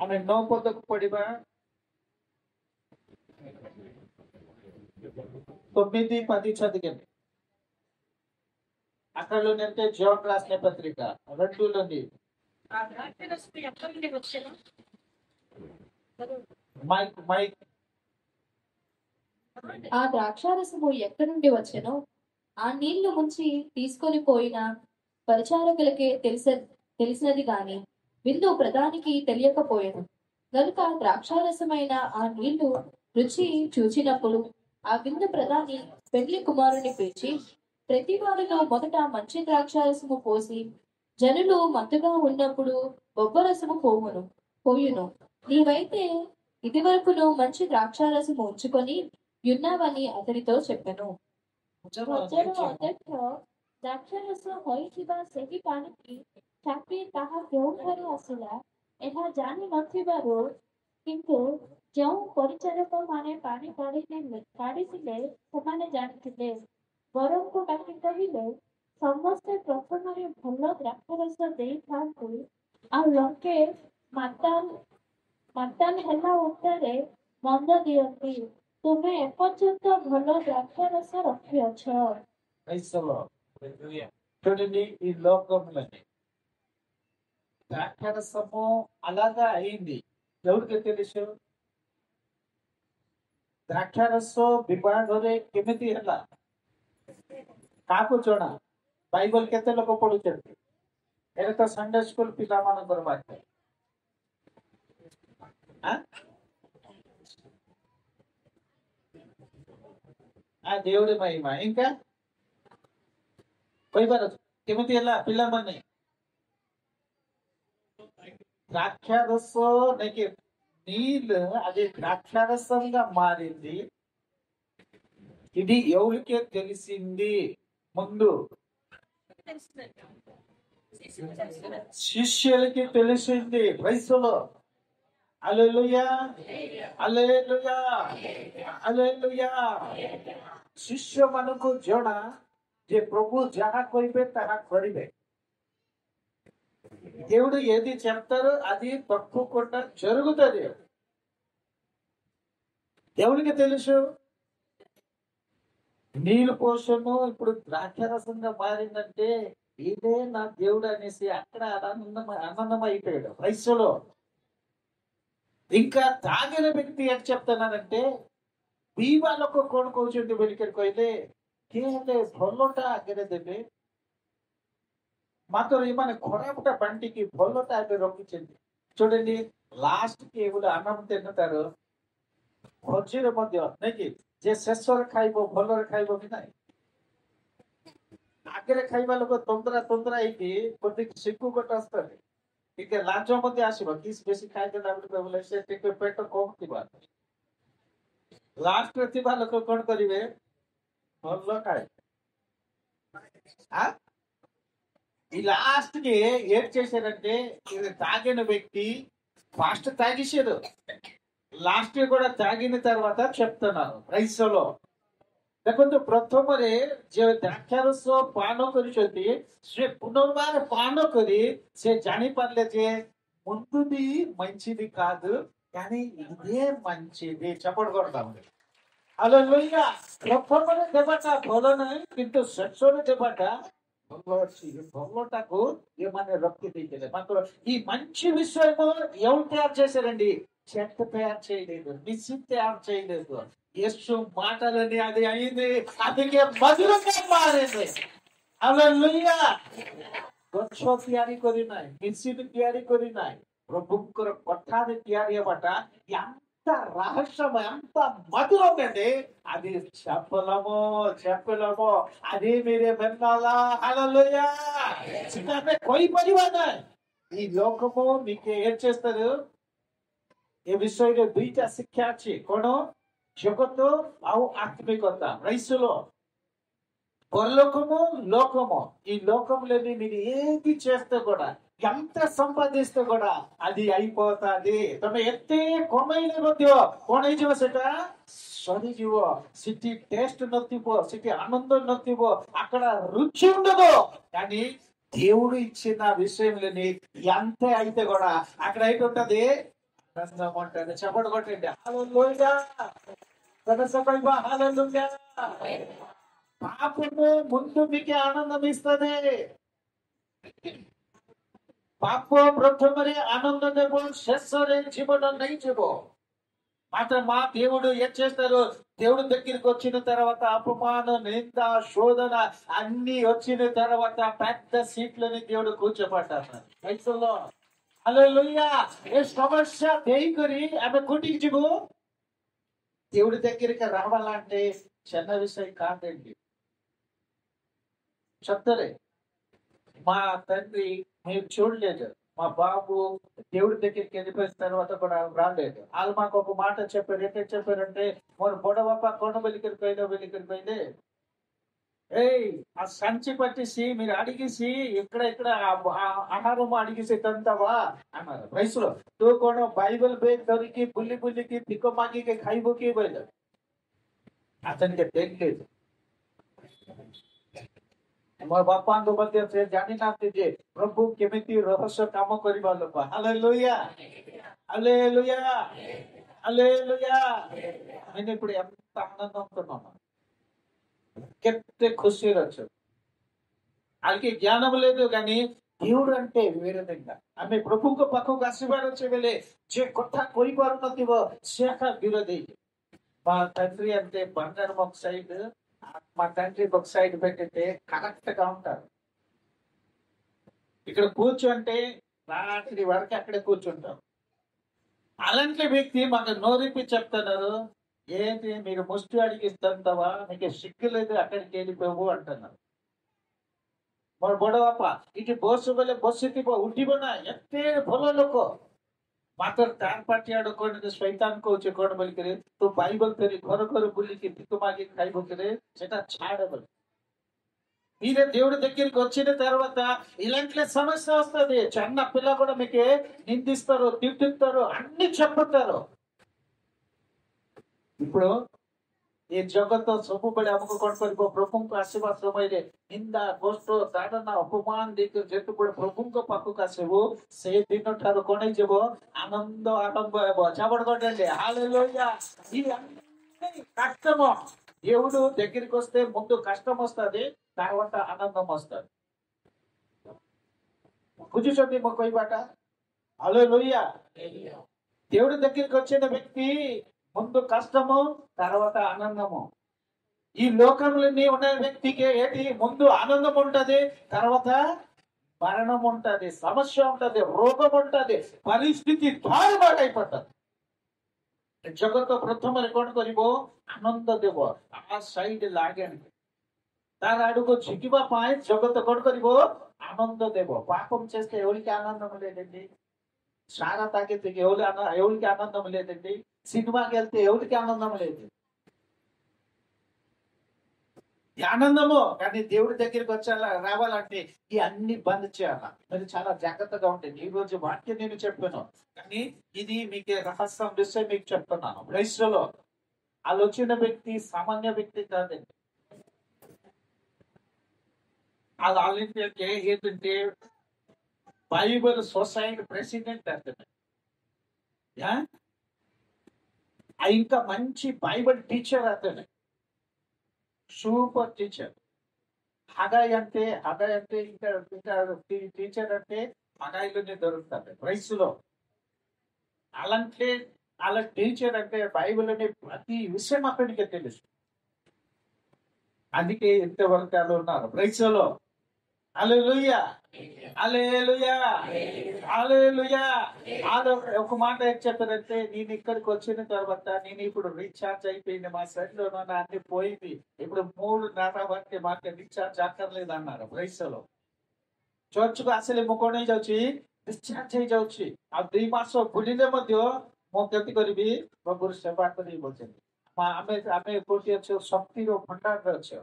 ఆమె నోపొద్దకు పడివా 9-10 చదివింది. అక్కడలోనంటే జాన్ రాసిన పత్రిక 2లోని మైక్ ఆ ద్రాక్షారసము ఎక్కడి నుండి వచ్చెనో ఆ నీళ్లు ముంచి తీసుకొని పోయిన పరిచారకులకే తెలిసినది గాని విందు ప్రధానికి తెలియకపోయాను. గనుక ద్రాక్షారసమైన ఆ నీళ్లు రుచి చూచినప్పుడు ఆ విందు ప్రధాని పెండ్లి కుమారుని పిలిచి, ప్రతి వారిలో మొదట మంచి ద్రాక్షారసము పోసి జనులు మత్తుగా ఉన్నప్పుడు బొబ్బరసము పోయును. నీవైతే ఇదివరకును మంచి ద్రాక్షారసము ఉంచుకొని యున్నావని అతడితో చెప్పెను. ଦ୍ରାକ୍ଷାରସ ହୋଇଥିବା ସେହି ପାଣିକି ଚାପି ତାହା କେଉଁଠାରୁ ଆସିଲା ଏହା ଜାଣି ନଥିବାରୁ, କିନ୍ତୁ ଯେଉଁ ପରିଚାରକମାନେ ପାଣି କାଢିଥିଲେ ସେମାନେ ଜାଣିଥିଲେ। ବରଙ୍କୁ ଡାକି କହିଲେ, ସମସ୍ତେ ପ୍ରଥମରେ ଭଲ ଦ୍ରାକ୍ଷାରସ ଦେଇଥାନ୍ତି, ଆଉ ଲୋକେ ମାତାଲ ହେଲା ଉପରେ ମନ୍ଦ ଦିଅନ୍ତି। ତୁମେ ଏପର୍ଯ୍ୟନ୍ତ ଭଲ ଦ୍ରାକ୍ଷାରସ ରଖିଅଛ। చూడండి, ఈ లోకంలోని ద్రాక్షారసము అలాగా అయింది. ఎవరికి తెలుసు? ଦ୍ରାକ୍ଷାରସ ବିବାହରେ କେମିତି ହେଲା? କାହାକୁ ଜଣା? ବାଇବଲ କେତେ ଲୋକ ପଢୁଛନ୍ତି? ଏଇଟା ତ ସଣ୍ଡେ ସ୍କୁଲ ପିଲାମାନଙ୍କର ବାକ୍ୟ। దేవుడి మహిమ. ఇంకా କହିବାର କେମିତି ହେଲା? ପିଲାମାନେ ద్రాక్షారస నీళ్ళు అది ద్రాక్షారసంగా మారింది. ఇది ఎవరికే తెలిసింది? ముందు శిష్యులకి తెలిసింది. వయసులో హల్లెలూయా, హల్లెలూయా, హల్లెలూయా। ଶିଷ୍ୟ ମାନଙ୍କୁ ଜଣା ଯେ ପ୍ରଭୁ ଯାହା କହିବେ ତାହା କରିବେ। దేవుడు ఏది చెప్తారో అది తప్పకుండా జరుగుతుంది. దేవుడికి తెలుసు. నీళ్ళు పోషము ఇప్పుడు ద్రాక్షరసంగా మారిందంటే ఇదే నా దేవుడు అనేసి అక్కడ ఆనందం అయిపోయాడు వయస్సులో. ఇంకా తాగిన వ్యక్తి ఏం చెప్తున్నానంటే ପିଇବା ଲୋକ କଣ କହୁଛନ୍ତି ବୋଲିକରି କହିଲେ, କିଏ ହେଲେ ଭଲଟା ଆଗରେ ଦେବେ, ମାତ୍ର ଏମାନେ ଖରାପଟା ବାଣ୍ଟିକି ଭଲଟା ଏବେ ରଖିଛନ୍ତି। చూడండి, ଲାଷ୍ଟ କି ଗୋଟେ ଆନନ୍ଦ ତାର ଭୋଜିରେ ମଧ୍ୟ ନାଇଁ କି, ଯେ ଶେଷରେ ଖାଇବ ଭଲରେ ଖାଇବ କି ନାହିଁ। ଆଗରେ ଖାଇବା ଲୋକ ତନ୍ଦରା ହେଇକି ଗୋଟେ ଶିକୁ ଗୋଟେ ଆସିଥାଏ, ଟିକେ ଲାଜ ମଧ୍ୟ ଆସିବ। କିସ୍ ବେଶୀ ଖାଇଦେଲା ବୋଲେ ସେ ଟିକେ ପେଟ କମ ଥିବ। ଲାଷ୍ଟରେ ଥିବା ଲୋକ କଣ କରିବେ? ଭଲ ଖାଇବେ। ఈ లాస్ట్ కి ఏం చేశారంటే, ఇది తాగిన వ్యక్తి ఫాస్ట్ తాగేసాడు, లాస్ట్ కూడా తాగిన తర్వాత చెప్తున్నారు రైసలో ଦେଖନ୍ତୁ, ପ୍ରଥମରେ ଯେ ଦ୍ରାକ୍ଷାରସ ପାନ କରିଛନ୍ତି ସେ ପୁନର୍ବାର ପାନ କରି ସେ ଜାଣିପାରିଲେ ଯେ ముందుది మంచిది కాదు, కానీ ఇదే మంచిది। చప్పట్లు కొడతాం। హల్లెలూయా। ప్రథమରେ ଦେବାଟା ଭଲ ନାହିଁ, କିନ୍ତୁ ଶେଷରେ ଦେବାଟା ଭଲ ଅଛି। ଭଲଟାକୁ ఏమని రక్తి తీయలేదు। మాత్రం ఈ మంచి విషయము ఎవరు తయారు చేశారండి? చెత్త తయారు చేయలేదు, మిసి తయారు చేయలేదు। యేసు మాటలని అది అయింది, అందుకే మధురంగా మారింది। హల్లెలూయా। ଗଛ ତିଆରି କରିନାହିଁ, ମିସିନ ତିଆରି କରିନାହିଁ, ପ୍ରଭୁଙ୍କର କଥାରେ ତିଆରି ହେବାଟା ఎంత రహస్యం, ఎంత మధురమైనది। అది చెప్పలేమో అది మీరే వినాలా। హల్లెలూయా। ଆମେ କହିପାରିବା ନାହିଁ। ఈ లోకము మీకు ఏం చేస్తారు? ଏ ବିଷୟରେ ଦୁଇଟା ଶିକ୍ଷା ଅଛି। କଣ? జగత ଆଉ ఆత్మికత। రైసులో పరలోకము, లోకము। ఈ లోకంలోని మీరు ఏది చేస్తే కూడా, ఎంత సంపాదిస్తే కూడా అది అయిపోతుంది। ତମେ ଏତେ କମେଇଲେ ମଧ୍ୟ କଣ ହେଇଯିବ? ସେଟା ସରିଯିବ। ସେଠି టేస్ట్ నొత్తిపో, ସେଠି ఆనందం నొత్తిపో, అక్కడ రుచి ఉండదు। కానీ దేవుడు ఇచ్చిన విషయంలోని ఎంత అయితే కూడా అక్కడ ఏంటుంటది? ఆనందం ఉంటుంది. చెప్పడు కొట్టండి హల్లెలూయా. సదసకైవా హల్లెలూయా. పాపము ముందు మీకు ఆనందం ఇస్తుంది. পাপ প্রথমে আনন্দ দেব, শেষরে জীবন নেই যাব. మాత్రం మా దేవుడు ఏం చేస్తారు? దేవుడి దగ్గరికి వచ్చిన తర్వాత అపమానం, నింద, శోధన అన్ని వచ్చిన తర్వాత పెద్ద సీట్లని దేవుడు కూర్చోబడ్డారు. రైతుల్లో హల్లెలూయా. ఏ సమస్య దేయికరి ఆమె కోటికి జీవు దేవుడి దగ్గరికి రావాలంటే చిన్న విషయం కాదండి. చెప్తారే మా తండ్రి మీరు చూడలేదు, మా బాబు దేవుడి దగ్గరికి వెళ్ళిపోయిన తర్వాత కూడా రాలేదు. వాళ్ళు మాకు ఒక మాట చెప్పారు. ఏంటంటే చెప్పారంటే మన పొడవప్ప కొండ వెళ్ళిపోయిందే ఏయ్ ఆ సంచి పట్టేసి మీరు అడిగేసి ఇక్కడ ఆహారం అడిగేసి తంతావా అన్నారు. వయసులో తూ కూడా బైబిల్ బేగ్ దొరికి బుల్లికి తిక్కమాకి ఖైబుకి పోయింది. అతనికి తెలియలేదు. ମୋର ବାପାଙ୍କୁ ମଧ୍ୟ ସେ ଜାଣିନାହାନ୍ତି ଯେ ପ୍ରଭୁ କେମିତି ରହସ୍ୟ କାମ କରିବା ଲୋକ. Hallelujah hallelujah hallelujah. నేను ఇప్పుడు ఎంత ఆనందంతున్నాను, କେତେ ଖୁସିରେ ଅଛୁ. వాళ్ళకి జ్ఞానం లేదు కానీ దేవుడు అంటే వేరే విధంగా. ଆମେ ପ୍ରଭୁଙ୍କ ପାଖକୁ ଆସିବାର ଅଛି ବେଲେ ଯେ କଥା କହିପାରୁନଥିବ ସେ ଏକା ବିରୋଧୀ. మా తండ్రి అంటే బంగారం ఒక సైడ్, మా తండ్రి ఒక సైడ్ పెట్టితే కరెక్ట్ గా ఉంటారు. ఇక్కడ కూర్చుంటే రాత్రి వరకు అక్కడే కూర్చుంటాం. అలాంటి వ్యక్తి మాకు నోరిపి చెప్తున్నారు, ఏంటి మీరు ముష్టి అడిగిస్తుంటావా, మీకు సిగ్గు లేదు అక్కడికి వెళ్ళిపోవు అంటున్నారు. ମୋର ବଡ ବାପା ଏଠି ବସ ବୋଲେ ବସିଥିବ ଉଠିବ ନା, ଏତେ ଭଲ ଲୋକ. ମାତ୍ର ତାର ପାଟି ଆଡୁ କଣ ଶୈତାନ କହୁଛି କଣ ବୋଲିକିରି ତୁ ବାଇବଲ ଧରି ଘର ଘର ବୁଲିକି ଭିକ ମାଗି ଖାଇବ କିରେ, ସେଟା ଛାଡ ବୋଲି. మీరే దేవుడి దగ్గరికి వచ్చిన తర్వాత ఇలాంటి సమస్య వస్తుంది. చిన్న పిల్ల కూడా మీకు నిందిస్తారు, తిట్టుతారు, అన్ని చెప్పుతారు. ఇప్పుడు ଏ ଜଗତ ସବୁବେଳେ ଆମକୁ କଣ କରିବ? ପ୍ରଭୁଙ୍କୁ ଆସିବା ସମୟରେ ନିନ୍ଦା, କଷ୍ଟ, ତାଡ଼ନା, ଅପମାନ ଦେଇକି ଯେତେବେଳେ ପ୍ରଭୁଙ୍କ ପାଖକୁ ଆସିବୁ ସେ ଦିନ ଠାରୁ କଣ ହେଇଯିବ? ଆନନ୍ଦ ଆରମ୍ଭ ହେବ. ଚାବଡ଼ కొట్టండి హల్లెలూయా. ఈ అన్ని కష్టం దేవుడు దగ్గరికి వస్తే ముందు కష్టం వస్తుంది, తర్వాత ఆనందం వస్తుంది. కూర్చుంది మా కొయ్యబాట. హల్లెలూయా. దేవుడి దగ్గరికి వచ్చిన వ్యక్తి ముందు కష్టము, తర్వాత ఆనందము. ఈ లోకంలోని ఉన్న వ్యక్తికి ఏంటి? ముందు ఆనందం ఉంటది, తర్వాత మరణం ఉంటది, సమస్య ఉంటది, రోగం ఉంటది, పరిస్థితి దారుణమైపోతుంది. ଜଗତ ପ୍ରଥମରେ କଣ କରିବ? ଆନନ୍ଦ ଦେବ, ଆ ସାଇଡ ଲାଗେନି. ତାର ଆଡକୁ ଝିକିବା ପାଇଁ ଜଗତ କଣ କରିବ? ఆనంద దేవ. పాపం చేస్తే ఎవరికి ఆనందం లేదండి. సారా తాగితే ఎవరికి ఆనందం లేదండి. సినిమాకి వెళ్తే ఎవరికి ఆనందం లేదు. ఈ ఆనందము కానీ దేవుడి దగ్గరికి వచ్చేలా రావాలంటే ఈ అన్ని బంద్ చేయాల. మీరు చాలా జాగ్రత్తగా ఉంటుంది. ఈ రోజు వాక్యం నేను చెప్పాను కానీ ఇది మీకు రహస్యం విషయం మీకు చెప్తున్నాను. క్రైస్తవులో ఆలోచన వ్యక్తి సామాన్య వ్యక్తి కాదండి. అది ఆలోచన ఏంటంటే బైబిల్ సొసైటీ ప్రెసిడెంట్ అతను. ఇంకా మంచి బైబిల్ టీచర్ అతను, సూపర్ టీచర్. హగాయ్ అంటే ఇంకా టీచర్ అంటే హగాయిలోనే దొరుకుతుంది వయసులో. అలా టీచర్ అంటే బైబిల్ అనే ప్రతి విషయం అతనికి తెలుసు. అందుకే ఇంతవరకు అలా ఉన్నారు వయసులో. హల్లెలూయా హల్లెలూయా హల్లెలూయా. ఒక మాట ఏం చెప్పారంటే, నేను ఇక్కడికి వచ్చిన తర్వాత నేను ఇప్పుడు రీఛార్జ్ అయిపోయింది, మా సెల్ లో అన్ని పోయింది, ఇప్పుడు 3.5 వరకు మాకు రీఛార్జ్ అక్కర్లేదు అన్నారు వయసులో. ଚର୍ଚ୍ଚକୁ ଆସିଲେ ମୁଁ କଣ ହେଇଯାଉଛି? ଡିସଚାର୍ଜ ହେଇଯାଉଛି। ଆଉ 2 ମାସ ବୁଲିଲେ ମଧ୍ୟ ମୁଁ କେମିତି କରିବି? ପ୍ରଭୁର ସେବା କରିବି ବୋଲୁଛନ୍ତି। ଆମେ କୋଉଠି ଅଛୁ? ଶକ୍ତିର ଭଣ୍ଡାରରେ ଅଛୁ।